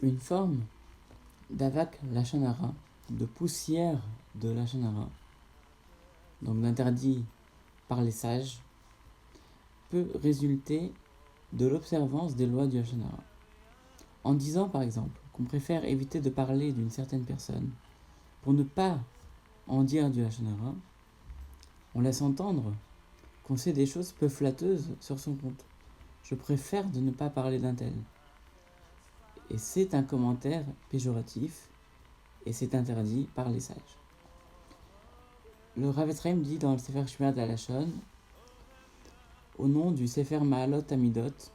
une forme d'avak lachon hara, de poussière de lachon hara, donc d'interdit par les sages, peut résulter de l'observance des lois du lachon hara. En disant par exemple qu'on préfère éviter de parler d'une certaine personne pour ne pas en dire du lachon hara, on laisse entendre qu'on sait des choses peu flatteuses sur son compte. Je préfère de ne pas parler d'un tel. Et c'est un commentaire péjoratif et c'est interdit par les sages. Le Rav Ephraim dit dans le Sefer Shmirat HaLashon, au nom du Sefer Ma'alot Amidot,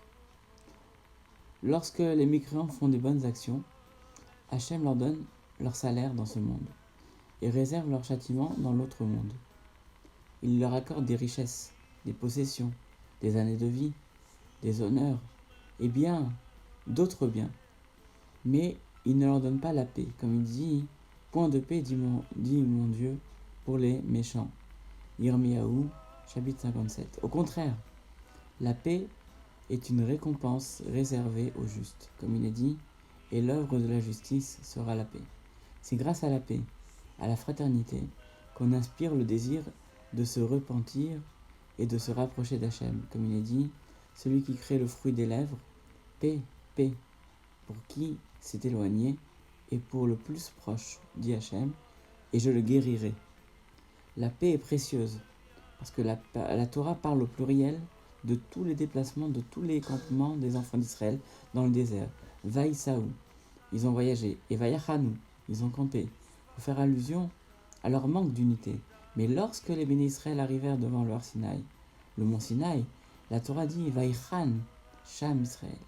lorsque les mécréants font des bonnes actions, Hachem leur donne leur salaire dans ce monde et réserve leur châtiment dans l'autre monde. Il leur accorde des richesses, des possessions, des années de vie, des honneurs et bien d'autres biens. Mais il ne leur donne pas la paix, comme il dit, point de paix, dit mon Dieu, pour les méchants. Yirmiyahu, chapitre 57. Au contraire, la paix est une récompense réservée aux justes, comme il est dit, et l'œuvre de la justice sera la paix. C'est grâce à la paix, à la fraternité, qu'on inspire le désir de se repentir et de se rapprocher d'Hachem, comme il est dit, celui qui crée le fruit des lèvres, paix, paix, pour qui s'est éloigné et pour le plus proche, dit Hachem, et je le guérirai. La paix est précieuse, parce que la Torah parle au pluriel de tous les déplacements, de tous les campements des enfants d'Israël dans le désert. Vaïsaou, ils ont voyagé, et Vaïachanou, ils ont campé, pour faire allusion à leur manque d'unité. Mais lorsque les bénis Israël arrivèrent devant le Sinaï, le mont Sinaï, la Torah dit Vaïchan, Sham Israël.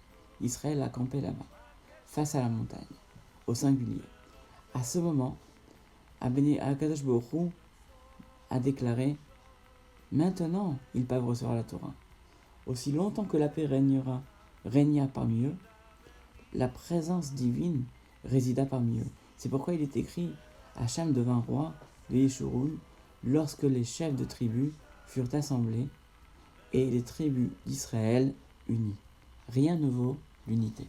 Israël a campé là-bas, face à la montagne, au singulier. À ce moment, Akadosh Baruch Hu a déclaré « Maintenant, ils peuvent recevoir la Torah. Aussi longtemps que la paix régna parmi eux, la présence divine résida parmi eux. C'est pourquoi il est écrit « Hacham devint roi de Yeshurun lorsque les chefs de tribus furent assemblés et les tribus d'Israël unies. » Rien ne vaut l'unité.